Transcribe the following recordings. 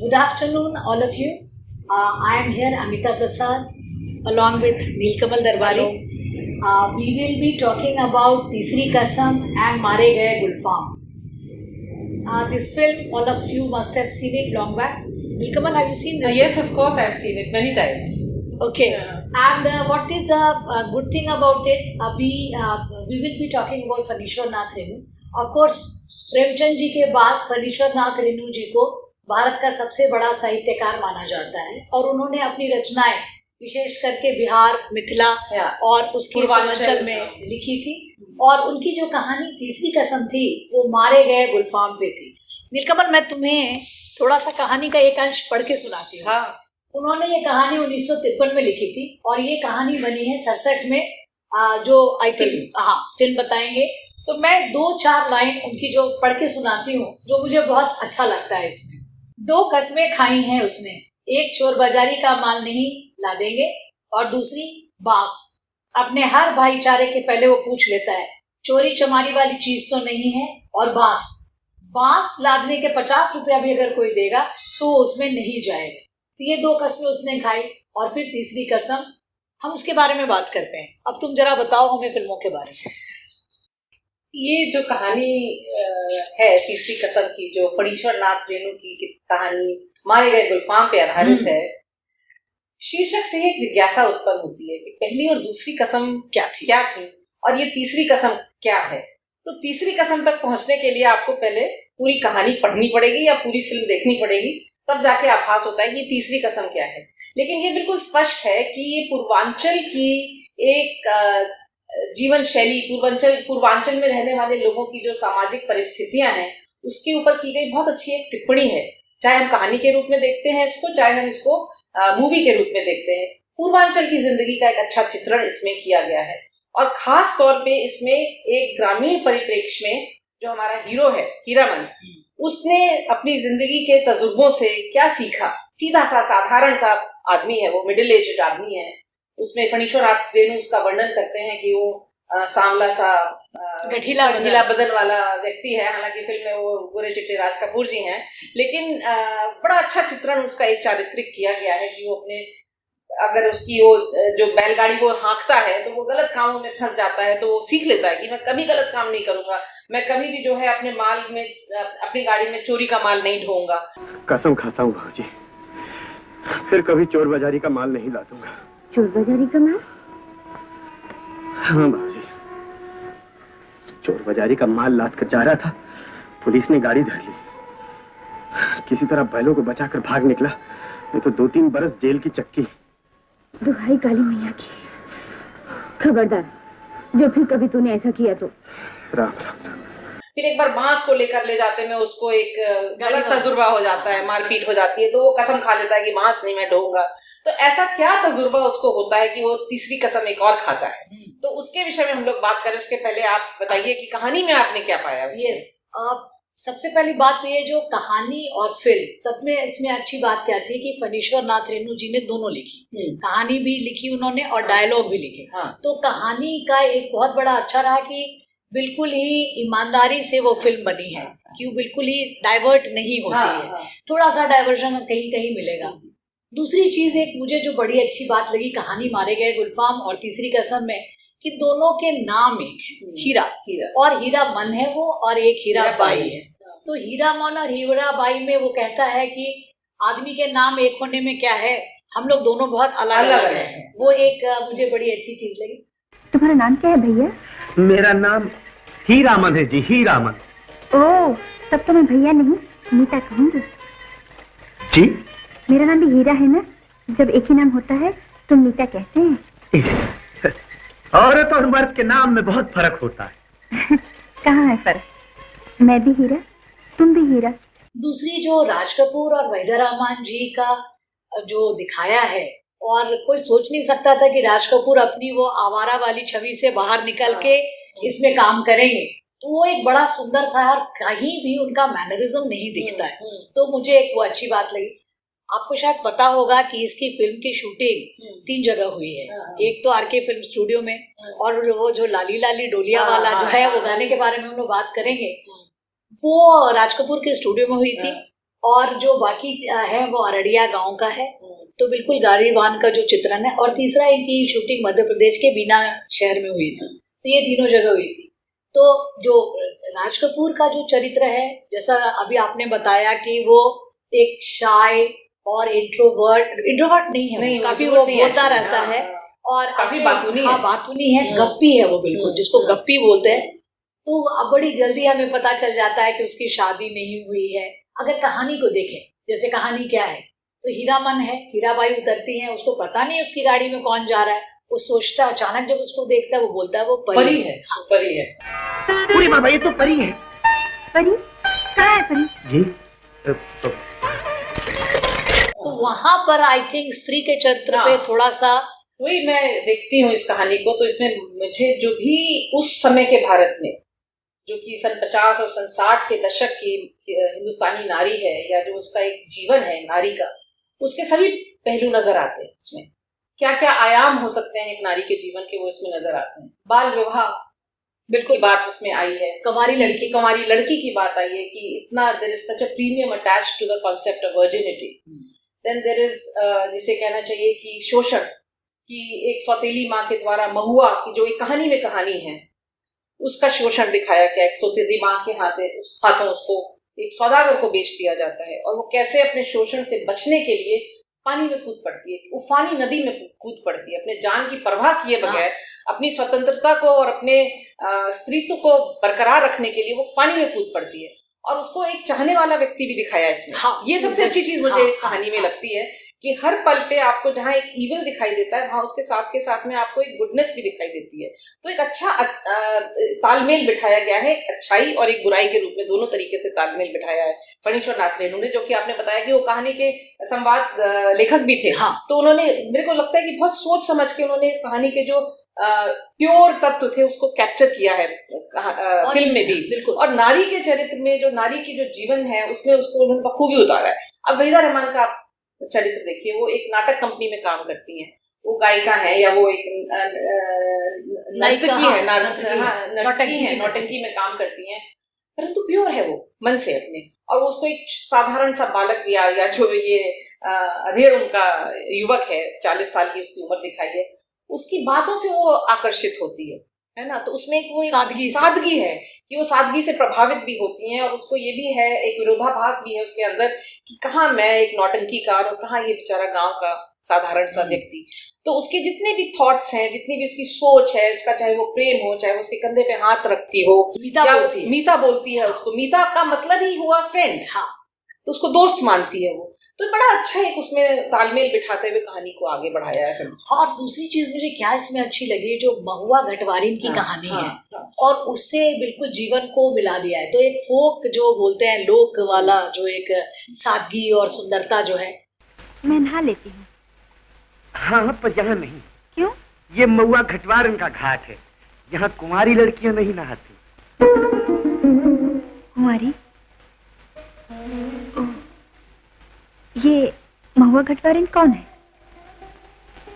Good afternoon, all of you. I am here, Amita Prasad, along with Neelkamal Darbari. We will be talking about Teesri Kasam and Mare Gaye Gulfam. This film, all of you must have seen it long back. Neelkamal, have you seen this? Yes, of course, I've seen it many times. Okay. Yeah. And what is a good thing about it? We will be talking about Phanishwar Nath Renu. Of course, Premchand ji के बाद फणीश्वर नाथ रेणु जी को भारत का सबसे बड़ा साहित्यकार माना जाता है और उन्होंने अपनी रचनाएं विशेष करके बिहार, मिथिला और उसके पूर्वांचल में लिखी थी। और उनकी जो कहानी तीसरी कसम थी वो मारे गए गुलफाम पे थी। नीलकमल, मैं तुम्हें थोड़ा सा कहानी का एक अंश पढ़ के सुनाती हूँ। उन्होंने ये कहानी 1953 में लिखी थी और ये कहानी बनी है 67 में, जो आई थिंक फिल्म बताएंगे। तो मैं 2-4 लाइन उनकी जो पढ़ के सुनाती हूँ, जो मुझे बहुत अच्छा लगता है। इसमें 2 कस्में खाई हैं उसने, एक चोर बाजारी का माल नहीं ला देंगे और दूसरी बांस। अपने हर भाईचारे के पहले वो पूछ लेता है, चोरी चमारी वाली चीज तो नहीं है? और बांस लादने के 50 रुपया भी अगर कोई देगा तो उसमें नहीं जाएगा। तो ये 2 कस्में उसने खाई और फिर तीसरी कसम, हम उसके बारे में बात करते हैं। अब तुम जरा बताओ हमें फिल्मों के बारे में। ये जो कहानी है तीसरी कसम की, जो फणीश्वर नाथ रेणु की कहानी मारे गए गुलफाम पे आधारित है, शीर्षक से एक जिज्ञासा उत्पन्न होती है कि पहली और दूसरी कसम क्या थी और ये तीसरी कसम क्या है। तो तीसरी कसम तक पहुंचने के लिए आपको पहले पूरी कहानी पढ़नी पड़ेगी या पूरी फिल्म देखनी पड़ेगी, तब जाके आभास होता है कि तीसरी कसम क्या है। लेकिन ये बिल्कुल स्पष्ट है कि ये पूर्वांचल की एक जीवन शैली, पूर्वांचल में रहने वाले लोगों की जो सामाजिक परिस्थितियां हैं उसके ऊपर की गई बहुत अच्छी एक टिप्पणी है। चाहे हम कहानी के रूप में देखते हैं इसको, चाहे हम इसको मूवी के रूप में देखते हैं, पूर्वांचल की जिंदगी का एक अच्छा चित्रण इसमें किया गया है। और खास तौर पे इसमें एक ग्रामीण परिप्रेक्ष्य में जो हमारा हीरो है हीरामन, उसने अपनी जिंदगी के तजुर्बों से क्या सीखा। सीधा सा साधारण सा आदमी है, वो मिडिल एज्ड आदमी है। उसमें फणीश्वर नाथ रेणु उसका वर्णन करते हैं कि वो सांवला सा गठीला बदन वाला व्यक्ति है। हालांकि फिल्म में वो गोरे चिट्टे राज कपूर जी हैं, लेकिन बड़ा अच्छा चित्रण उसका एक चारित्रिक किया गया है कि वो अपने, अगर उसकी वो जो बैलगाड़ी वो हाँकता है तो वो गलत कामों में फंस जाता है, तो वो सीख लेता है कि मैं कभी गलत काम नहीं करूंगा, मैं कभी भी जो है अपने माल में, अपनी गाड़ी में चोरी का माल नहीं ढोऊंगा। कसम खाता हूँ भाजी, फिर कभी चोर बाजारी का माल नहीं ला दूंगा। चोर बाजारी का माल? हाँ भाजी, चोर बाजारी का माल लाद कर जा रहा था, पुलिस ने गाड़ी धर ली। किसी तरह बैलों को बचाकर भाग निकला, नहीं तो 2-3 बरस जेल की चक्की। दुहाई काली मैया की, खबरदार जो फिर कभी तूने ऐसा किया तो। राम राम। फिर एक बार बांस को लेकर ले जाते में उसको एक गलत तजुर्बा हो जाता है, मारपीट हो जाती है, तो वो कसम खा लेता है कि बांस नहीं मैं ढोऊंगा। तो ऐसा क्या तजुर्बा उसको होता है कि वो तीसरी कसम एक और खाता है। तो उसके विषय में हम लोग बात करें, उसके पहले आप बताइए कि कहानी में आपने क्या पाया। यस, सबसे पहली बात तो ये जो कहानी और फिल्म सब में, इसमें अच्छी बात क्या थी कि फणीश्वर नाथ रेणु जी ने दोनों लिखी, कहानी भी लिखी उन्होंने और डायलॉग भी लिखे। तो कहानी का एक बहुत बड़ा अच्छा रहा कि बिल्कुल ही ईमानदारी से वो फिल्म बनी है, कि वो बिल्कुल ही डाइवर्ट नहीं होती है। थोड़ा सा डाइवर्जन कहीं कहीं मिलेगा। दूसरी चीज एक मुझे जो बड़ी अच्छी बात लगी कहानी मारे गए गुलफाम और तीसरी कसम में, कि दोनों के नाम एक है, हीरा और हीरा मन है वो, और एक हीरा बाई है। तो हीरा मन और हीरा बाई में वो कहता है कि आदमी के नाम एक होने में क्या है, हम लोग दोनों बहुत अलग अलग हैं। वो एक मुझे बड़ी अच्छी चीज लगी। तुम्हारा नाम क्या है भैया? मेरा नाम हीरामन है जी, हीरामन। ओह, तब तो मैं भैया नहीं नीता कहूँगी जी। मेरा नाम भी हीरा है ना, जब एक ही नाम होता है तो नीता कहते हैं। औरत और मर्द के नाम में बहुत फर्क होता है। कहाँ है फर्क? मैं भी हीरा, तुम भी हीरा। दूसरी जो राज कपूर और वहीदा रहमान जी का जो दिखाया है, और कोई सोच नहीं सकता था कि राज कपूर अपनी वो आवारा वाली छवि से बाहर निकल के इसमें काम करेंगे। तो वो एक बड़ा सुंदर सा, और कहीं भी उनका मैनरिज्म नहीं दिखता है। तो मुझे एक वो अच्छी बात लगी। आपको शायद पता होगा कि इसकी फिल्म की शूटिंग 3 जगह हुई है। एक तो आरके फिल्म स्टूडियो में, और वो जो लाली लाली डोलिया वाला जो है, वो गाने के बारे में हम लोग बात करेंगे, वो राज कपूर के स्टूडियो में हुई थी। और जो बाकी है वो अररिया गांव का है, तो बिल्कुल गाड़ीवान का जो चित्रण है। और तीसरा इनकी शूटिंग मध्य प्रदेश के बीना शहर में हुई थी, तो ये तीनों जगह हुई थी। तो जो राज कपूर का जो चरित्र है, जैसा अभी आपने बताया कि वो एक शाय और इंट्रोवर्ट नहीं है, नहीं, काफी introvert वो नहीं है बोलता actually, रहता है और काफी बातूनी है। हाँ, बातूनी है, गप्पी है वो बिल्कुल, जिसको गप्पी बोलते हैं। तो अब बड़ी जल्दी हमें पता चल जाता है कि उसकी शादी नहीं हुई है। अगर कहानी को देखें, जैसे कहानी क्या है, तो हीरामन है, हीराबाई उतरती है, उसको पता नहीं उसकी गाड़ी में कौन जा रहा है, वो सोचता, अचानक जब उसको देखता है वो बोलता है वो परी है, परी है। पूरी बाबा ये तो परी है। परी कहाँ है परी? जी तो वहां पर आई थिंक स्त्री के चरित्र पे थोड़ा सा वही मैं देखती हूँ इस कहानी को, तो इसमें मुझे जो भी उस समय के भारत में, जो कि सन 50 और सन 60 के दशक की हिंदुस्तानी नारी है, या जो उसका एक जीवन है नारी का, उसके सभी पहलू नजर आते हैं इसमें। क्या क्या आयाम हो सकते हैं एक नारी के जीवन के, वो इसमें नजर आते हैं। बाल विवाह बिल्कुल बात इसमें आई है, कुंवारी लड़की की बात आई है कि इतना there is such a premium attached to the concept of virginity. Then there is जिसे कहना चाहिए कि शोषण, कि एक सौतेली माँ के द्वारा महुआ की जो एक कहानी में कहानी है, उसका शोषण दिखाया गया। एक सौतेली माँ के हाथों उसको एक सौदागर को बेच दिया जाता है, और वो कैसे अपने शोषण से बचने के लिए पानी में कूद पड़ती है, उफानी नदी में कूद पड़ती है, अपने जान की परवाह किए बगैर अपनी स्वतंत्रता को और अपने स्त्रीत्व को बरकरार रखने के लिए वो पानी में कूद पड़ती है। और उसको एक चाहने वाला व्यक्ति भी दिखाया है इसमें। ये सबसे अच्छी चीज मुझे इस कहानी में लगती है कि हर पल पे आपको जहाँ एक ईविल दिखाई देता है, वहां उसके साथ में आपको एक गुडनेस भी दिखाई देती है। तो एक अच्छा तालमेल बिठाया गया है, एक अच्छाई और एक बुराई के रूप में दोनों तरीके से तालमेल बिठाया है फणीश्वर नाथ रेणु ने, जो कि आपने बताया कि वो कहानी के संवाद लेखक भी थे। तो उन्होंने, मेरे को लगता है कि बहुत सोच समझ के उन्होंने कहानी के जो प्योर तत्व थे उसको कैप्चर किया है फिल्म में भी, और नारी के चरित्र में, जो नारी की जो जीवन है उसमें उसको उन्होंने बखूबी उतारा है। अब वहीदा रहमान का चरित्र देखिए, वो एक नाटक कंपनी में काम करती हैं, वो गायिका है या वो एक नर्तकी है, नौटंकी में काम करती हैं, परंतु प्योर है वो मन से अपने। और वो उसको एक साधारण सा बालक या जो ये अधेड़ उनका युवक है, 40 साल की उसकी उम्र दिखाई है, उसकी बातों से वो आकर्षित होती है ना। तो उसमें एक वो सादगी है कि वो सादगी से प्रभावित भी होती हैं, और उसको ये भी है, एक विरोधाभास भी है उसके अंदर कि कहाँ मैं एक नौटंकीकार और कहाँ ये बेचारा गांव का साधारण सा व्यक्ति। तो उसके जितने भी थॉट्स हैं, जितनी भी उसकी सोच है, उसका चाहे वो प्रेम हो, चाहे वो उसके कंधे पे हाथ रखती हो, मीता बोलती है उसको, मीता का मतलब ही हुआ फ्रेंड, तो उसको दोस्त मानती है वो। तो बड़ा अच्छा एक उसमें तालमेल बिठाते हुए कहानी को आगे बढ़ाया है फिल्म। और दूसरी चीज मुझे क्या इसमें अच्छी लगी, जो महुआ घटवारिन की कहानी है और उससे बिल्कुल जीवन को मिला दिया है। तो एक फोक जो बोलते हैं, लोक वाला जो एक सादगी और सुंदरता जो है। मैं नहा लेती हूँ। हाँ, पर यहाँ नहीं। क्यों? ये महुआ घटवारिन का घाट है, यहाँ कुंवारी लड़कियां नहीं नहाती। कुंवारी? ये महुआ घटवारिन कौन है?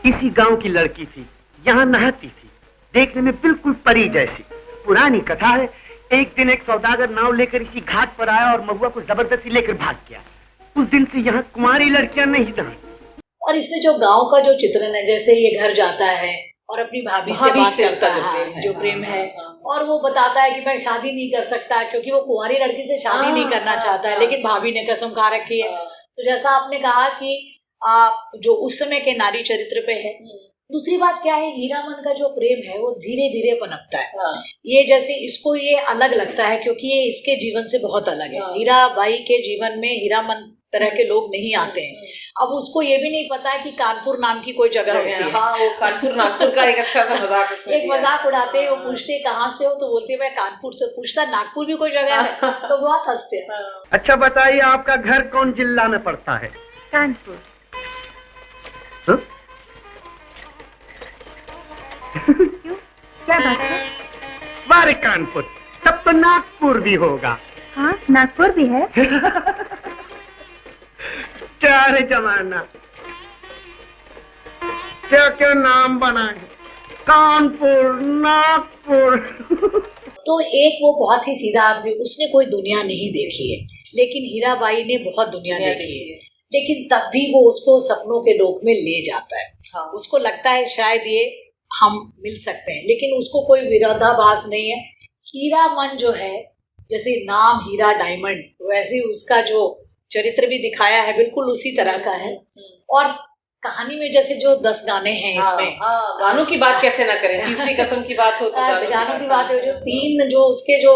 इसी गांव की लड़की थी, यहाँ नहाती थी, देखने में बिल्कुल परी जैसी। पुरानी कथा है, एक दिन एक सौदागर नाव लेकर इसी घाट पर आया और महुआ को जबरदस्ती लेकर भाग गया। उस दिन से यहाँ कुंवारी लड़कियां नहीं नहाती। और इसमें जो गांव का जो चित्रण है, जैसे ये घर जाता है और अपनी भाभी से बात करता है, जो प्रेम है, और वो बताता है कि मैं शादी नहीं कर सकता, क्योंकि वो कुंवारी लड़की से शादी नहीं करना चाहता है, लेकिन भाभी ने कसम खा रखी है। तो जैसा आपने कहा कि जो उस समय के नारी चरित्र पे है। दूसरी बात क्या है, हीरामन का जो प्रेम है वो धीरे धीरे पनपता है। ये जैसे इसको ये अलग लगता है क्योंकि ये इसके जीवन से बहुत अलग है। हीराबाई के जीवन में हीरामन तरह के लोग नहीं आते हैं। अब उसको ये भी नहीं पता है कि कानपुर नाम की कोई जगह होती है। हाँ, वो कानपुर नागपुर का एक अच्छा सा मजाक उसमें एक मजाक उड़ाते हैं। वो पूछते कहाँ से हो, तो बोलते मैं कानपुर से। पूछता नागपुर भी कोई जगह है, तो बहुत हंसते हैं। अच्छा बताइए, आपका घर कौन जिला में पड़ता है? कानपुर। क्यों, क्या बात है? बारे कानपुर, तब तो नागपुर भी होगा। हाँ, नागपुर भी है। क्या रे जमाना, क्या क्या नाम बना है, कानपुर, नागपुर। तो एक वो बहुत ही सीधा आदमी, उसने कोई दुनिया नहीं देखी है, लेकिन हीराबाई ने बहुत दुनिया दुनिया देखी देखी है। है। लेकिन तब भी वो उसको सपनों के लोक में ले जाता है। हाँ। उसको लगता है शायद ये हम मिल सकते हैं, लेकिन उसको कोई विरोधाभास नहीं है। हीरा मन जो है, जैसे नाम हीरा डायमंड, वैसे ही उसका जो चरित्र भी दिखाया है बिल्कुल उसी तरह का है। और कहानी में जैसे जो 10 गाने हैं इसमें, हाँ, गानों की बात कैसे ना करें, तीसरी कसम की बात हो तो गानों की बात है, जो 3 जो उसके जो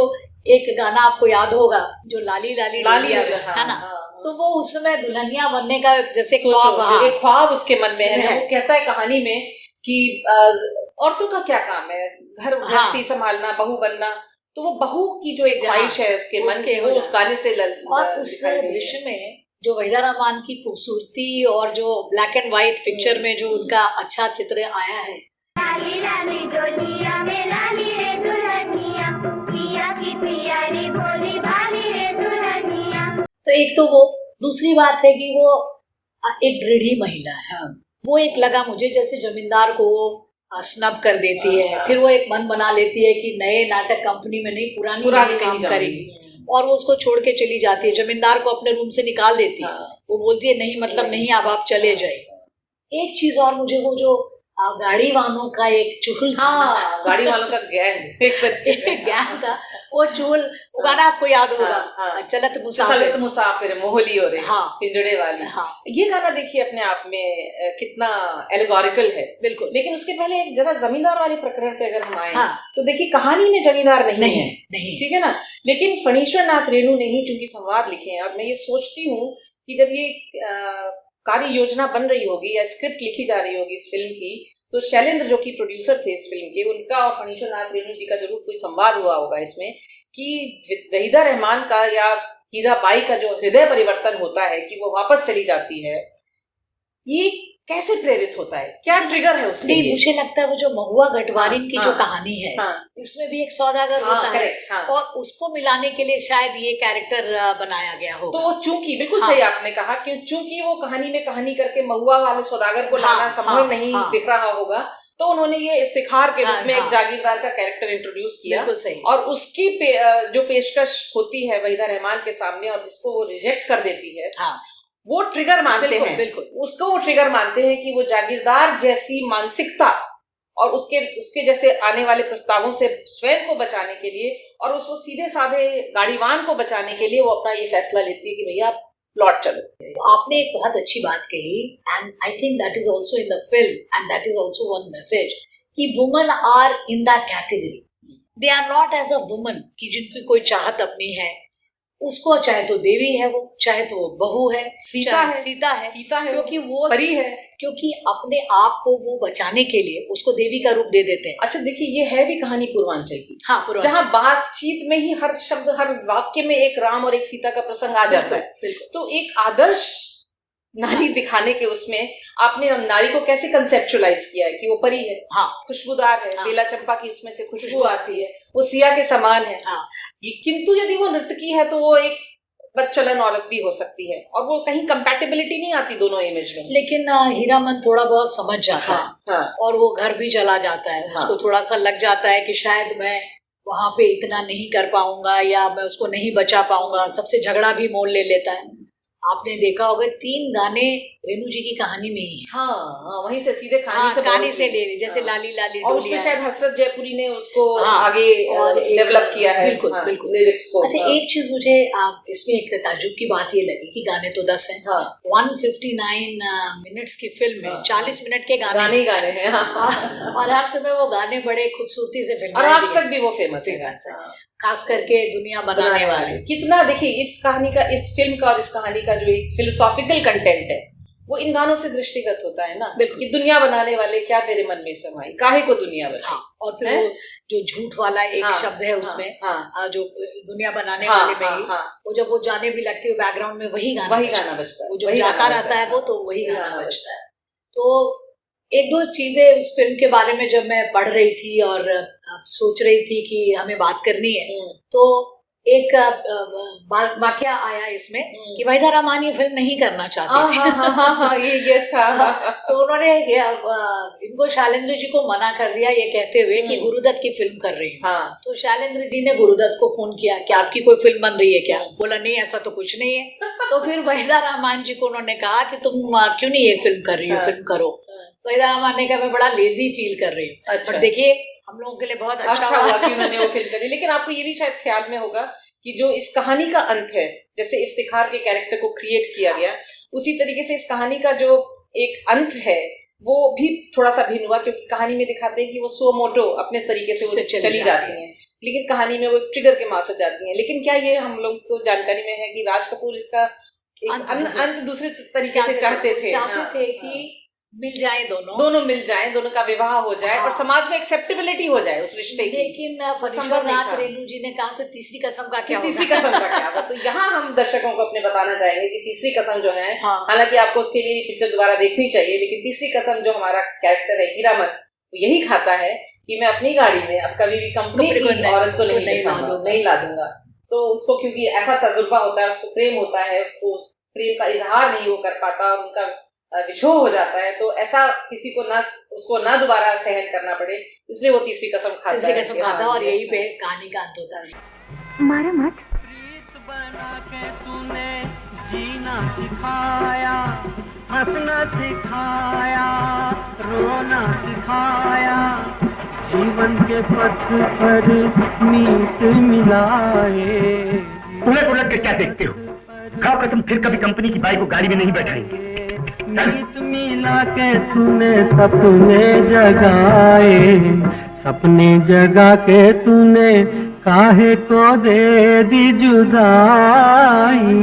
एक गाना आपको याद होगा जो लाली लाली लाली डोलिया हाँ, है ना, हाँ, तो वो उस समय दुल्हनिया बनने का जैसे सोचो, ख्वाब, हाँ, एक ख्वाब उसके मन में है। है। जब वो कहता है कहानी में कि औरतों का क्या काम है, घर गृहस्थी संभालना, बहू बनना, तो वो बहू की जो एक ख्वाहिश है उसके मन की, वो उस गाने से और उस दृश्य में जो वहीदा रहमान की खूबसूरती और जो ब्लैक एंड व्हाइट पिक्चर में जो उनका अच्छा चित्र आया है। लाली लाली डोलिया में लाली रे दुल्हनिया, पिया की प्यारी भोली भाली रे दुल्हनिया। तो एक तो वो, दूसरी बात है कि वो एक दृढ़ी महिला है। हाँ। वो एक लगा मुझे जैसे जमींदार को वो स्नब कर देती है, फिर वो एक मन बना लेती है कि नए नाटक कंपनी में नहीं, पुरानी कहीं काम करेगी, और वो उसको छोड़ के चली जाती है। जमींदार को अपने रूम से निकाल देती है। वो बोलती है नहीं, मतलब नहीं, अब आप चले जाइए। एक चीज और, मुझे वो जो गाड़ी वालों का एक चुगल था, हाँ, गाड़ी वालों का गैंग एक गैंग था, वो चुगल, वो गाना आपको याद होगा, हाँ। चलत चलत मुसाफिर मोहली हो रही, हाँ, पिंजड़े वाली। हाँ, ये गाना देखिए अपने आप में कितना एलिगोरिकल है। बिल्कुल। लेकिन उसके पहले एक जरा जमींदार वाले प्रकरण पे अगर हम आए, हाँ, तो देखिए कहानी में जमींदार नहीं है, नहीं, ठीक है ना, लेकिन फणीश्वर नाथ रेणु ने ही चूंकि संवाद लिखे हैं। और मैं ये सोचती हूँ कि जब ये कार्य योजना बन रही होगी या स्क्रिप्ट लिखी जा रही होगी इस फिल्म की, तो शैलेंद्र जो कि प्रोड्यूसर थे इस फिल्म के, उनका और फणीश्वर नाथ रेणु जी का जरूर कोई संवाद हुआ होगा इसमें, कि वहीदा रहमान का या हीराबाई का जो हृदय परिवर्तन होता है कि वो वापस चली जाती है, ये कैसे प्रेरित होता है, क्या ट्रिगर है उसके लिए? मुझे लगता है वो जो महुआ गटवारिन की जो कहानी है, उसमें भी एक सौदागर होता है, और उसको मिलाने के लिए शायद ये कैरेक्टर बनाया गया हो। तो चूंकि बिल्कुल सही आपने कहा कि चूंकि वो कहानी में कहानी करके महुआ वाले सौदागर को लाना संभव नहीं दिख रहा होगा, तो उन्होंने ये इफ्तिखार के रूप में एक जागीरदार का कैरेक्टर इंट्रोड्यूस किया, और उसकी जो पेशकश होती है वहीदा रहमान के सामने और जिसको वो रिजेक्ट कर देती है, वो ट्रिगर मानते हैं, उसको वो ट्रिगर मानते हैं कि वो जागीरदार जैसी मानसिकता और उसके जैसे आने वाले प्रस्तावों से स्वयं को बचाने के लिए और उसको सीधे साधे गाड़ीवान को बचाने के लिए वो अपना ये फैसला लेती है कि भैया लौट चलो। तो आपने एक बहुत अच्छी बात कही, and I think that is also in the film and that is also one message, कि women are in that category, they are not as a woman कि जिनकी कोई चाहत अपनी है, उसको चाहे तो देवी है वो, चाहे तो वो बहू है, सीता है, क्योंकि वो परी है, क्योंकि अपने आप को वो बचाने के लिए उसको देवी का रूप दे देते हैं। अच्छा देखिए, ये है भी कहानी पूर्वांचल की, हाँ, जहाँ बातचीत में ही हर शब्द हर वाक्य में एक राम और एक सीता का प्रसंग आ जाता है। तो एक आदर्श नारी दिखाने के उसमें आपने नारी को कैसे कंसेप्चुअलाइज किया है कि वो परी है, खुशबूदार है, बेला चंपा की उसमें से खुशबू आती है, वो सिया के समान है, किंतु यदि वो नर्तकी है तो वो एक बदचलन औरत भी हो सकती है, और वो कहीं कंपैटिबिलिटी नहीं आती दोनों इमेज में। लेकिन हीरामन थोड़ा बहुत समझ जाता है, और वो घर भी चला जाता है, उसको थोड़ा सा लग जाता है कि शायद मैं वहां पे इतना नहीं कर पाऊंगा या मैं उसको नहीं बचा पाऊंगा, सबसे झगड़ा भी मोल ले लेता है। आपने देखा होगा 3 गाने रेणु जी की कहानी में ही है। वहीं से सीधे कहानी से ले ली, जैसे लाली लाली और उसमें शायद हसरत जयपुरी ने उसको आगे डेवलप किया है, बिल्कुल लिरिक्स को। अच्छा, एक चीज मुझे इसमें एक ताज्जुब की बात ये लगी कि गाने तो 10 हैं, 159 मिनट्स की फिल्म में 40 मिनट के गाने ही हैं, और हर समय वो गाने बड़े खूबसूरती से फिल्म, और आज तक भी वो फेमस है, खास करके दुनिया बनाने वाले। कितना देखिए इस कहानी का, इस फिल्म का और इस कहानी का जो एक फिलोसॉफिकल कंटेंट है वो इन गानों से दृष्टिगत होता है ना, कि दुनिया बनाने वाले क्या तेरे मन में समाई, काहे को दुनिया बनाई। और फिर वो जो झूठ वाला एक शब्द है उसमें, जो दुनिया बनाने वाले में ही, वो जब वो जाने भी लगती है बैकग्राउंड में वही गाना बजता है, वो जो जाता रहता है वो तो वही गाना बजता है। तो एक दो चीजें उस फिल्म के बारे में जब मैं पढ़ रही थी और सोच रही थी कि हमें बात करनी है, तो एक वाक्य आया इसमें कि वहीदा रहमान ये फिल्म नहीं करना चाहते थे। हाँ, ये यस, हाँ। तो उन्होंने इनको शैलेंद्र जी को मना कर दिया ये कहते हुए कि गुरुदत्त की फिल्म कर रही हूँ। हाँ। तो शैलेंद्र जी ने गुरुदत्त को फोन किया कि आपकी कोई फिल्म बन रही है क्या? बोला नहीं, ऐसा तो कुछ नहीं है। तो फिर वहीदा रहमान जी को उन्होंने कहा कि तुम क्यों नहीं ये फिल्म कर रही हो, फिल्म करो। वहीदा रहमान ने कहा मैं बड़ा लेजी फील कर रही हूँ। अच्छा। बट देखिए हम लोगों के लिए बहुत अच्छा हुआ कि उन्होंने वो फिल्म करी। लेकिन आपको ये भी शायद ख्याल में होगा कि जो इस कहानी का अंत है, जैसे इफ्तिखार के कैरेक्टर को क्रिएट किया गया, उसी तरीके से इस कहानी का जो एक अंत है वो भी थोड़ा सा भिन्न हुआ, क्योंकि कहानी में दिखाते हैं कि वो सो मोटो अपने तरीके से वो चली जाती हैं, लेकिन कहानी में वो एक ट्रिगर के मार्फत जाती हैं। लेकिन क्या ये हम लोग को जानकारी में है कि राज कपूर इसका एक अंत दूसरे तरीके से चाहते थे कि मिल जाए, दोनों मिल जाए, दोनों का विवाह हो जाए और समाज में एक्सेप्टेबिलिटी हो जाए उस रिश्ते की। लेकिन फनीश्वरनाथ रेणु जी ने कहा कि तीसरी कसम का क्या होगा? तीसरी कसम का क्या होगा? तो यहाँ हम दर्शकों को अपने बताना चाहेंगे कि तीसरी कसम जो है, हालांकि आपको उसके लिए पिक्चर दोबारा देखनी चाहिए, लेकिन तीसरी कसम जो हमारा कैरेक्टर है हीरामन, यही खाता है कि मैं अपनी गाड़ी में अब कभी भी कंपनी की औरत को नहीं ला दूंगा। तो उसको क्योंकि ऐसा तजुर्बा होता है, उसको प्रेम होता है, उसको प्रेम का इजहार नहीं वो कर पाता और उनका विछोह हो जाता है, तो ऐसा किसी को उसको ना दोबारा सहन करना पड़े, इसलिए वो तीसरी कसम खाता है और यही पे कहानी का अंत होता है। मारा मत। प्रीत बना के तूने जीना सिखाया, हंसना सिखाया, रोना सिखाया, जीवन के पथ पर मीत मिलाए। उलट उलट के क्या देखते हो? खाओ कसम, फिर कभी कंपनी की बाई को गाड़ी में नहीं बैठाएंगे। मीत मिला के तूने सपने जगाए, सपने जगा के तूने काहे को दे दी जुदाई,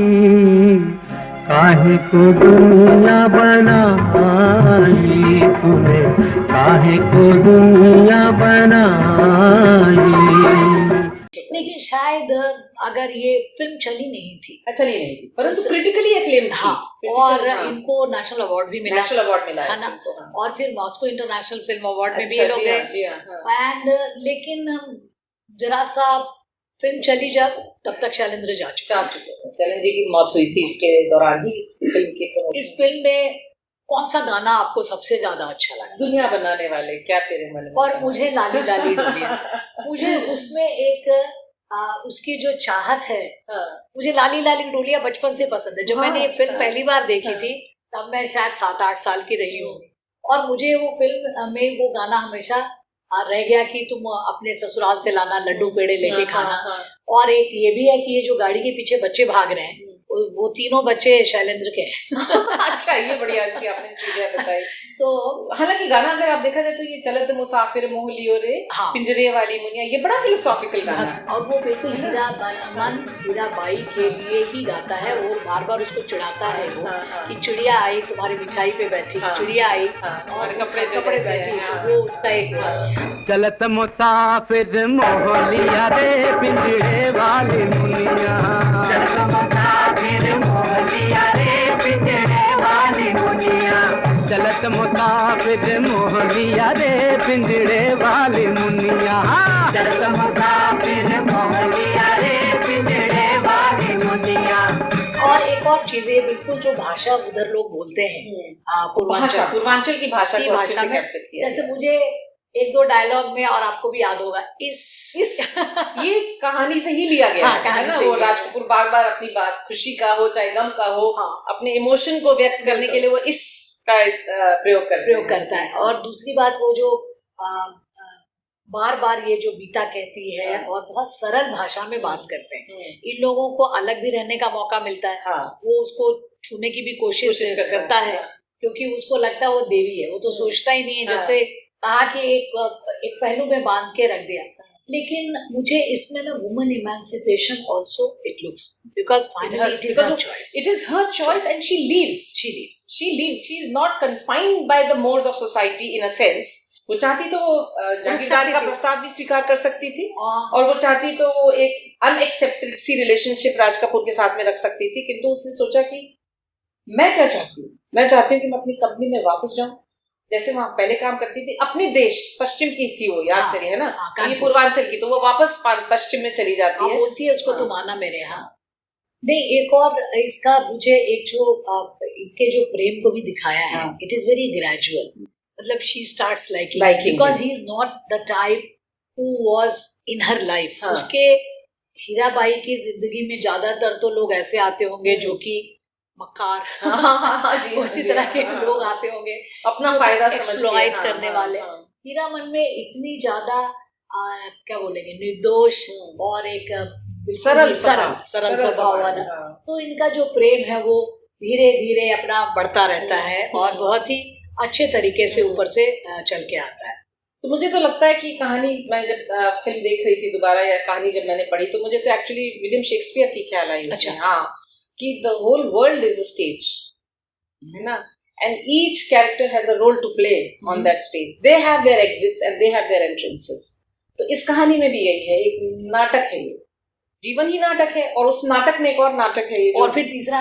काहे को दुनिया बनाई तूने, काहे को दुनिया बनाई। लेकिन शायद अगर ये फिल्म चली नहीं थी, परंतु क्रिटिकली एक्लेम्ड था और इनको नेशनल अवार्ड भी मिला, है ना, और फिर मॉस्को इंटरनेशनल फिल्म अवार्ड में भी ये लोग गए। एंड लेकिन जरा सा फिल्म चली जब, तब तक शैलेंद्र जा चुके। शैलेंद्र जी की मौत हुई थी इसके दौरान ही इस फिल्म के। इस फिल्म में कौन सा गाना आपको सबसे ज्यादा अच्छा लगा? दुनिया बनाने वाले क्या तेरे मन में। और मुझे लाली लाली डोलिया, मुझे उसमें एक उसकी जो चाहत है, मुझे लाली लाली डोलिया बचपन से पसंद है। जब मैंने ये फिल्म पहली बार देखी थी तब मैं शायद 7-8 साल की रही हूँ, और मुझे वो फिल्म में वो गाना हमेशा रह गया कि तुम अपने ससुराल से लाना लड्डू पेड़े लेके खाना। और एक ये भी है कि ये जो गाड़ी के पीछे बच्चे भाग रहे हैं वो तीनों बच्चे शैलेंद्र के हैं। अच्छा, ये बढ़िया अच्छी आपने चीजें बताई। तो हालांकि गाना अगर आप देखा जाए तो ये चलत मुसाफिर मोह लियो रे, पिंजरे वाली मुनिया, ये बड़ा फिलोसॉफिकल गाना है और वो बिल्कुल हीराबाई के लिए ही गाता है। वो बार बार उसको चिढ़ाता है वो कि चिड़िया आई तुम्हारी मिठाई पे बैठी, चिड़िया आई और कपड़े बैठी। तो वो उसका एक चलत मुसाफिर मोह लिया रे, पिंजरे वाली मुनिया, चलत मुसाफिर मोह लिया रे, पिंजरे वाली मुनिया, चलत मुसाफिर मोह लिया रे, पिंजरे वाली मुनिया, चलत मुसाफिर मोह लिया रे, पिंजरे वाली मुनिया। और एक और चीज है, बिल्कुल जो भाषा उधर लोग बोलते हैं पूर्वांचल की भाषा को अच्छे से कैप्चर किया। जैसे मुझे 1-2 डायलॉग में, और आपको भी याद होगा, इस ये कहानी से ही लिया गया है ना। वो राज कपूर बार बार अपनी बात, खुशी का हो चाहे गम का हो, अपने इमोशन को व्यक्त करने के लिए वो इस का प्रयोग करता है। और दूसरी बात, वो जो बार बार ये जो बीता कहती है और बहुत सरल भाषा में बात करते हैं, इन लोगों को अलग भी रहने का मौका मिलता है। वो उसको छूने की भी कोशिश करता है, क्योंकि उसको लगता है वो देवी है, वो तो सोचता ही नहीं है। जैसे कहा कि एक पहलू में बांध के रख दिया। लेकिन मुझे इसमें ना woman emancipation also it looks, because finally it is her choice and she leaves she is not confined by the modes of society in a sense. वो चाहती तो जागीरदार का प्रस्ताव भी स्वीकार कर सकती थी, और वो चाहती तो वो एक अनएक्सेप्टेड सी रिलेशनशिप राज कपूर के साथ में रख सकती थी। किंतु उसने सोचा कि मैं क्या चाहती हूँ, मैं चाहती हूँ कि मैं अपनी कंपनी में वापस जाऊं जैसे वहां पहले काम करती थी, अपने देश पश्चिम की थी वो, याद हाँ, करिए है ना, हाँ, ये कानपुर। पूर्वांचल की, तो वो वापस पश्चिम में चली जाती हाँ, है। बोलती है उसको तुम आना मेरे यहाँ। नहीं, एक और इसका मुझे एक जो इनके जो प्रेम को भी दिखाया है, हाँ। It is very gradual. मतलब she starts liking Liking because him. He is not the type who was in her life. हाँ। उसके हीराबाई की जिंदगी में ज्यादातर तो लोग ऐसे आते होंगे जो कि मक्कार जी, उसी जी, तरह के हाँ। लोग आते होंगे, अपना जो फायदा समझ के, एक्सप्लॉइट हाँ, करने हाँ, वाले। हाँ। हीरामन में इतनी ज्यादा क्या बोलेंगे, निर्दोष और एक बिल्कुल सरल ही सरल स्वभाव वाला। हाँ। तो इनका जो प्रेम है वो धीरे धीरे अपना बढ़ता रहता है और बहुत ही अच्छे तरीके से ऊपर से चल के आता है। तो मुझे तो लगता है कि कहानी, मैं जब फिल्म देख रही थी दोबारा, या कहानी जब मैंने पढ़ी, तो मुझे तो एक्चुअली विलियम शेक्सपियर की ख्याल आई। अच्छा। हाँ, कि the whole world is a stage, है ना, and each character has a role to play on that stage. They have their exits and they have their entrances. तो इस कहानी में भी यही है, एक नाटक है, ये जीवन ही नाटक है, और उस नाटक में एक और नाटक है ये, और फिर तीसरा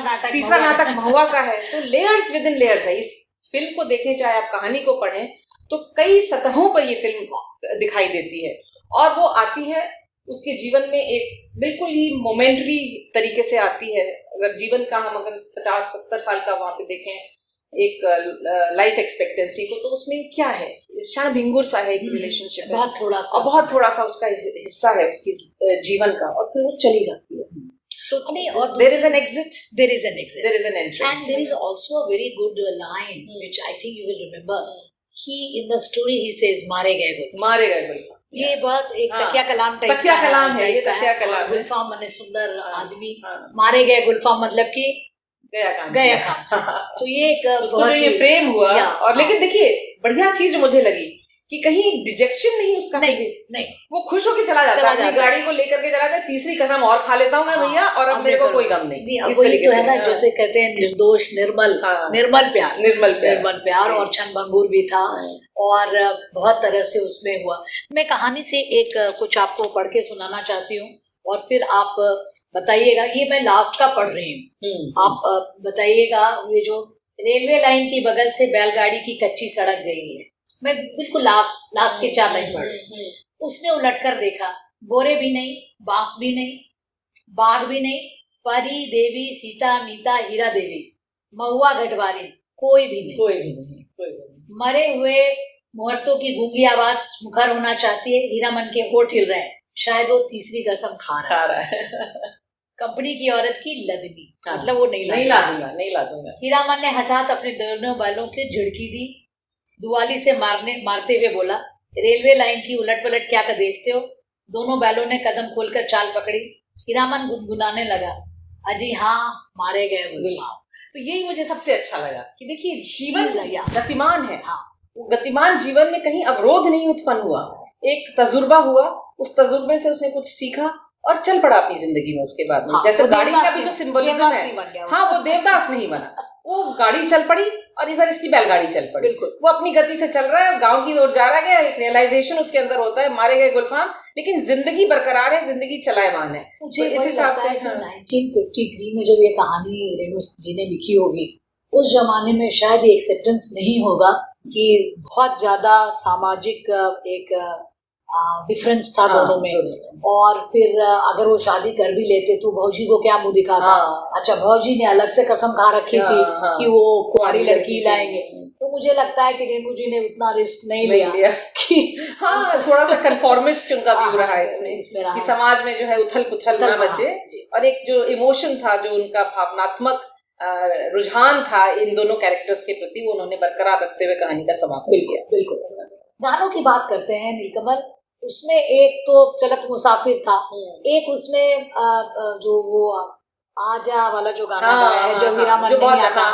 नाटक महुआ का है। तो लेयर्स विद इन लेयर्स है। इस फिल्म को देखें चाहे आप कहानी को पढ़ें, तो कई सतहों पर ये फिल्म दिखाई देती है, और वो आती है उसके जीवन में एक बिल्कुल ही मोमेंटरी तरीके से आती है। अगर जीवन का हम अगर 50-70 साल का वहां पे देखें एक लाइफ एक्सपेक्टेंसी को, तो उसमें क्या है, क्षण भिंगुर सा है, एक रिलेशनशिप है, बहुत थोड़ा सा और बहुत थोड़ा सा उसका हिस्सा है उसकी जीवन का, और फिर वो चली जाती है। तो नहीं, और there is an exit, there is an exit, there is an entrance, and there is also a very good line which I think you will remember. He in the story he says मारे गए गुलफाम। मारे गए गुलफाम। ये बहुत एक हाँ, तकिया कलाम type तकिया कलाम है, ये टाइप का तकिया है। कलाम और है। गुलफाम माने सुंदर हाँ, आदमी, हाँ। मारे गए गुलफाम मतलब कि गया काम गया से। काम से। तो ये एक उसको बहुत जो ये ही- प्रेम हुआ, या, और हाँ। लेकिन देखिए बढ़िया चीज मुझे लगी कि कहीं डिजेक्शन नहीं उसका, नहीं फिर भी नहीं, वो खुश होकर चला जाता है, अपनी गाड़ी को लेकर के चला जाता है, तीसरी कसम और खा लेता हूँ मैं भैया, और अब मेरे को कोई गम नहीं। अब इस वही तरीके तो से, है ना, हाँ। जैसे कहते हैं निर्दोष निर्मल, हाँ। निर्मल प्यार, निर्मल प्यार। और क्षण भंगुर भी था, और बहुत तरह से उसमें हुआ। मैं कहानी से एक कुछ आपको पढ़ के सुनाना चाहती हूँ, और फिर आप बताइएगा। ये मैं लास्ट का पढ़ रही हूँ, आप बताइएगा। ये जो रेलवे लाइन की बगल से बैलगाड़ी की कच्ची सड़क गई है, मैं बिल्कुल लास्ट के 4 लाइन पढ़ रही हूँ। उसने उलटकर देखा, बोरे भी नहीं, बांस भी नहीं, बाग भी नहीं, परी देवी सीता मीता हीरा देवी महुआ घटवारी कोई भी नहीं। कोई भी नहीं। मरे हुए मुहूर्तों की गूंगी आवाज मुखर होना चाहती है, हीरामन के होठ हिल रहे हैं, शायद वो तीसरी कसम खा रहा है। कंपनी की औरत की लदनी, हाँ। मतलब वो नहीं ला दूंगा। हीरामन ने हठात अपने दोनों बैलों की झिड़की दी, दुआली से मारते हुए बोला, रेलवे लाइन की उलट पलट क्या कर देखते हो। दोनों बैलों ने कदम खोलकर चाल पकड़ी। हीरामन गुनगुनाने लगा, अजी हाँ, मारे गए गुलफाम। तो यही मुझे सबसे अच्छा लगा कि देखिए जीवन लगा। गतिमान है। हाँ। गतिमान जीवन में कहीं अवरोध नहीं उत्पन्न हुआ, एक तजुर्बा हुआ, उस तजुर्बे से उसने कुछ सीखा और चल पड़ा अपनी जिंदगी में उसके बाद में। हाँ, जैसे वो गाड़ी का देवदास भी जो नहीं- सिंबलिज्म देवदास है, नहीं बन गया वो। हाँ, वो देवदास नहीं बना, वो गाड़ी चल पड़ी, और इधर इसकी बैलगाड़ी चल पड़ी। बिल्कुल। वो अपनी गति से चल रहा है, गांव की ओर जा रहा है, एक रियलाइजेशन उसके अंदर होता है, मारे गए गुलफाम, लेकिन जिंदगी बरकरार है, जिंदगी चलायमान है। मुझे तो इस हिसाब से 1953 में जब ये कहानी रेणु जी ने लिखी होगी, उस जमाने में शायद ये एक्सेप्टेंस नहीं होगा कि बहुत ज्यादा सामाजिक एक डिफरेंस था दोनों में। और फिर अगर वो शादी कर भी लेते तो भौजी को क्या मुंह दिखाता। अच्छा, भौजी ने अलग से कसम खा रखी थी कि वो कुंवारी लड़की लाएंगे। तो मुझे लगता है कि रेणु जी ने उतना रिस्क नहीं लिया कि हाँ, थोड़ा सा कंफॉर्मिस्ट उनका व्यू रहा है इसमें रहा कि समाज में जो है उथल पुथल ना बचे, और एक जो इमोशन था, जो उनका भावनात्मक रुझान था इन दोनों कैरेक्टर्स के प्रति, वो उन्होंने बरकरार रखते हुए कहानी का समापन किया। बिल्कुल। गानों की बात करते हैं नीलकमल, उसमें एक तो चलत मुसाफिर था, एक उसमें जो वो आजा वाला जो गाना गाया है, जो हीरामन नहीं आता,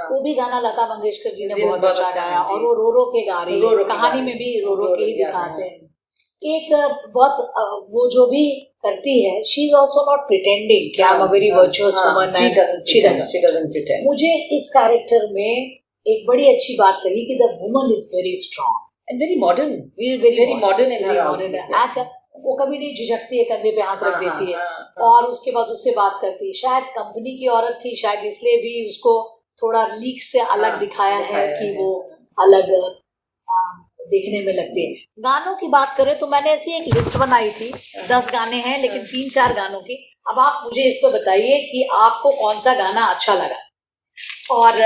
वो भी गाना लता मंगेशकर जी ने बहुत अच्छा गाया, और वो रो रो के गा रही है, कहानी में भी रो रो के ही दिखाते हैं। एक बहुत वो जो भी करती है, she is also not pretending कि I am a very virtuous woman, she doesn't pretend. मुझे इस कैरेक्टर में एक बड़ी अच्छी बात लगी कि the woman is very strong and very modern, very modern in her अच्छा, वो कभी नहीं झिझकती है, कंधे पे हाथ रख देती है, और उसके बाद उससे बात करती है। शायद कंपनी की औरत थी, शायद इसलिए भी उसको थोड़ा लीक से अलग दिखाया है कि वो अलग देखने में लगती है। गानों की बात करें तो मैंने ऐसी एक लिस्ट बनाई थी, 10 गाने हैं लेकिन 3-4 गानों की। अब आप मुझे इसको बताइए कि आपको कौन सा गाना अच्छा लगा, और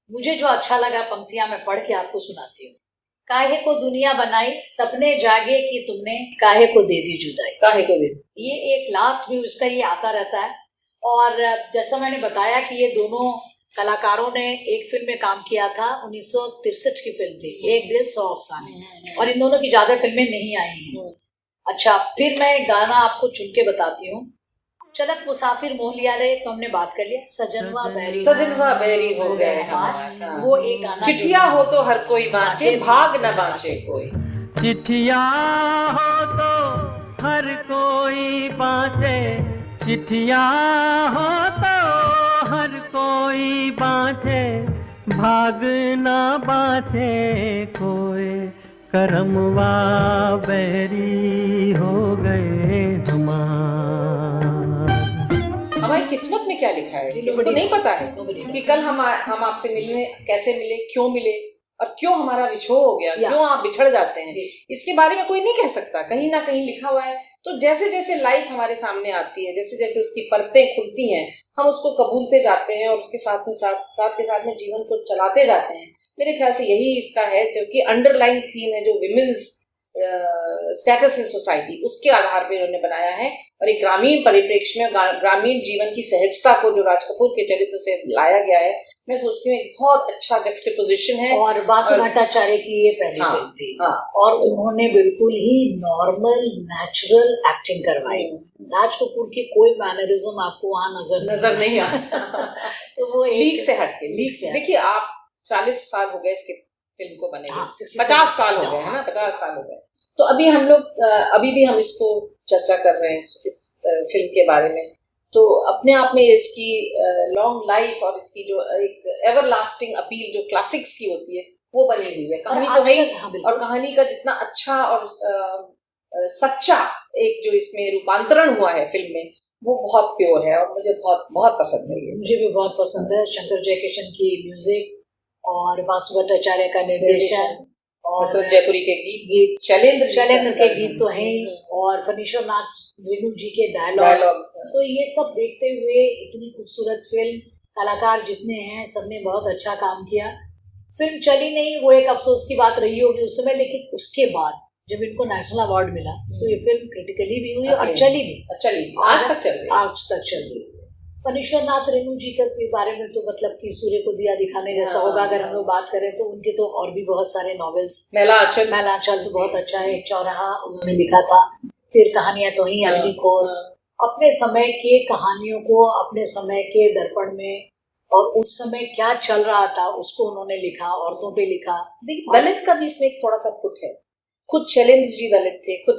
मुझे जो अच्छा लगा पंक्तियां मैं पढ़ के आपको सुनाती हूँ। काहे को दुनिया बनाई, सपने जागे कि तुमने, काहे को दे दी जुदाई। काहे को दे, ये एक लास्ट भी उसका ये आता रहता है। और जैसा मैंने बताया कि ये दोनों कलाकारों ने एक फिल्म में काम किया था, 1963 की फिल्म थी, एक दिल 100 अफसाने, और इन दोनों की ज्यादा फिल्में नहीं आई हैं। अच्छा, फिर मैं गाना आपको चुन के बताती हूँ। चलत मुसाफिर मोह लिया रे, तो हमने बात कर लिया। सजनवा बैरी हो गए हमारे, वो एक गाना। चिट्ठिया हो तो हर कोई बाँचे, भाग न बाँचे कोई। चिट्ठिया हो तो हर कोई बाँचे, चिट्ठिया हो तो हर कोई बाँचे, भाग ना बाँचे कोई, करमवा बैरी हो गए हमारे। हमारी किस्मत में क्या लिखा है तो नहीं पता है कि कल हम आपसे मिलने कैसे मिले, क्यों मिले, और क्यों हमारा विछोह हो गया, क्यों आप बिछड़ जाते हैं, इसके बारे में कोई नहीं कह सकता। कहीं ना कहीं लिखा हुआ है। तो जैसे जैसे लाइफ हमारे सामने आती है, जैसे जैसे उसकी परतें खुलती हैं, हम उसको कबूलते जाते हैं और उसके साथ के साथ में जीवन को चलाते जाते हैं। मेरे ख्याल से यही इसका है, क्योंकि अंडरलाइन थीम है जो विमेन्स स्टेटस इन सोसाइटी, उसके आधार पर उन्होंने बनाया है। और एक ग्रामीण परिप्रेक्ष्य में ग्रामीण जीवन की सहजता को जो राज कपूर के चरित्र से लाया गया है, मैं सोचती हूँ एक बहुत अच्छा जक्सटेपोजिशन है। और बासु भट्टाचार्य की ये पहली फिल्म थी, और उन्होंने बिल्कुल ही नॉर्मल नेचुरल एक्टिंग करवाई। राज कपूर की कोई मैनरिज्म आपको वहाँ नजर नहीं आता। तो वो लीक से हटके, देखिए आप 40 साल हो गए इसके फिल्म को बने, 50 साल हो गए है ना, 50 साल हो गए। तो अभी हम लोग अभी भी हम इसको चर्चा कर रहे हैं इस फिल्म के बारे में। तो अपने आप में इसकी लॉन्ग लाइफ और इसकी जो एक एवरलास्टिंग अपील जो क्लासिक्स की होती है वो बनी हुई है। कहानी तो है, और कहानी का जितना अच्छा और सच्चा एक जो इसमें रूपांतरण हुआ है फिल्म में, वो बहुत प्योर है और मुझे बहुत बहुत पसंद है। मुझे भी बहुत पसंद है। शंकर जयकिशन की म्यूजिक और बासु भट्टाचार्य का निर्देशन और जयपुरी के गीत शैलेंद्र के गीत तो हैं, और फनीश्वर नाथ रेणु जी के डायलॉग। तो ये सब देखते हुए इतनी खूबसूरत फिल्म, कलाकार जितने हैं सबने बहुत अच्छा काम किया। फिल्म चली नहीं, वो एक अफसोस की बात रही होगी उस समय, लेकिन उसके बाद जब इनको नेशनल अवार्ड मिला तो ये फिल्म क्रिटिकली भी हुई और चली भी, आज तक चल रही। फनीश्वर नाथ रेणु जी के बारे में तो मतलब कि सूर्य को दिया दिखाने जैसा होगा। अगर हम लोग बात करें तो उनके तो और भी बहुत सारे नॉवेल्स, मैला आंचल तो बहुत अच्छा है, एक चौराहा उन्होंने लिखा था, फिर कहानियां तो ही अग्निखोर। अपने समय के कहानियों को अपने समय के दर्पण में, और उस समय क्या चल रहा था उसको उन्होंने लिखा, औरतों पे लिखा। दलित का भी इसमें एक थोड़ा सा फुट है। खुद शैलेंद्र जी दलित थे, खुद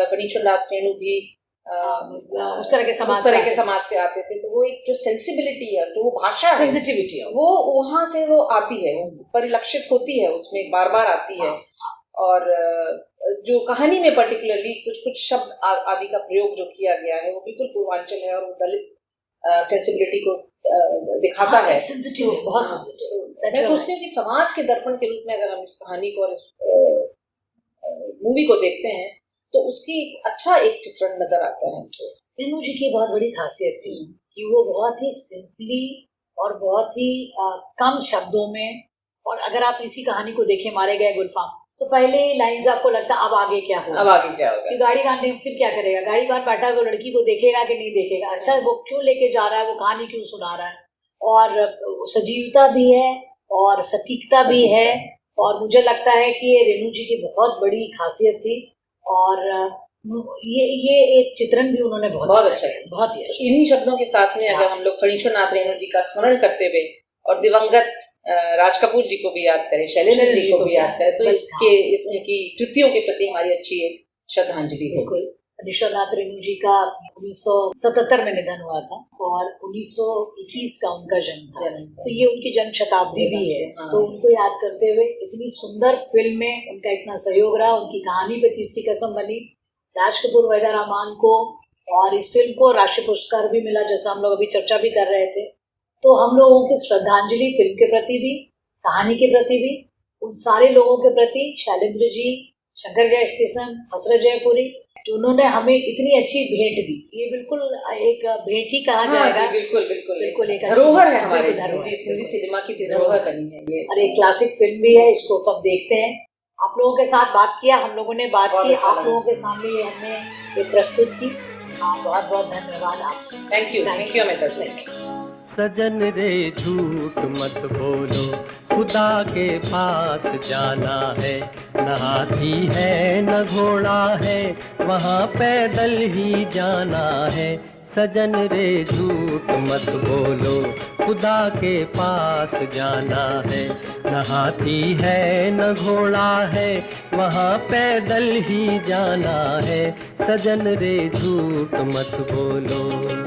फनीश्वर नाथ रेणु भी उस तरह के समाज से आते थे। तो वो एक जो सेंसिबिलिटी है, जो भाषा है, सेंसिटिविटी है, वो वहां से वो आती है, परिलक्षित होती है, उसमें बार बार आती है। और जो कहानी में पर्टिकुलरली कुछ शब्द आदि का प्रयोग जो किया गया है वो बिल्कुल पूर्वांचल है, और वो दलित सेंसिबिलिटी को दिखाता है, सेंसिटिव, बहुत सेंसिटिव। मैं सोचती हूँ कि समाज के दर्पण के रूप में अगर हम इस कहानी को और इस मूवी को देखते हैं तो उसकी अच्छा एक चित्रण नजर आता है। रेणु जी की बहुत बड़ी खासियत थी कि वो बहुत ही सिंपली और बहुत ही कम शब्दों में, और अगर आप इसी कहानी को देखें मारे गए गुलफाम, तो पहले लाइन आपको लगता अब आगे क्या होगा, कि गाड़ी काटने फिर क्या करेगा, गाड़ी काट बैठा वो लड़की को देखेगा कि नहीं देखेगा, अच्छा वो क्यों लेके जा रहा है, वो कहानी क्यों सुना रहा है। और सजीवता भी है और सटीकता भी है, और मुझे लगता है कि ये रेणु जी की बहुत बड़ी खासियत थी। और ये एक चित्रण भी उन्होंने बहुत अच्छा है, बहुत ही अच्छा। इन्हीं शब्दों के साथ में अगर हम लोग फनीश्वर नाथ रेणु जी का स्मरण करते हुए और दिवंगत राज कपूर जी को भी याद करें, शैलेंद्र जी को भी याद करें, तो उनकी कृतियों के प्रति हमारी अच्छी एक श्रद्धांजलि है। बिल्कुल। फनीश्वर नाथ रेणु जी का 1977 में निधन हुआ था और 1921 का उनका जन्म था, तो ये उनकी जन्म शताब्दी भी है। तो उनको याद करते हुए इतनी सुंदर फिल्म में उनका इतना सहयोग रहा, उनकी कहानी पे तीसरी कसम बनी। राज कपूर वहीदा रहमान को और इस फिल्म को राष्ट्रीय पुरस्कार भी मिला, जैसा हम लोग अभी चर्चा भी कर रहे थे। तो हम लोगों की श्रद्धांजलि फिल्म के प्रति भी, कहानी के प्रति भी, उन सारे लोगों के प्रति, शैलेंद्र जी, शंकर जयकिशन, हसरत जयपुरी, जो उन्होंने हमें इतनी अच्छी भेंट दी। ये बिल्कुल एक भेंट ही कहा जाएगा। हाँ जी, बिल्कुल बिल्कुल बिल्कुल एक धरोहर है हमारे धरोहर, हिंदी सिनेमा की धरोहर बनी है ये। और एक क्लासिक फिल्म भी है, इसको सब देखते हैं। आप लोगों के साथ बात किया, हम लोगों ने बात बहुत की, अच्छा आप लगा। लोगों के सामने ये हमने ये प्रस्तुत की। बहुत बहुत धन्यवाद आपसे। थैंक यू अमिता जी। सजन रे झूठ मत बोलो, खुदा के पास जाना है। न हाथी है न घोड़ा है, वहाँ पैदल ही जाना है। सजन रे झूठ मत बोलो, खुदा के पास जाना है। न हाथी है न घोड़ा है, वहाँ पैदल ही जाना है। सजन रे झूठ मत बोलो।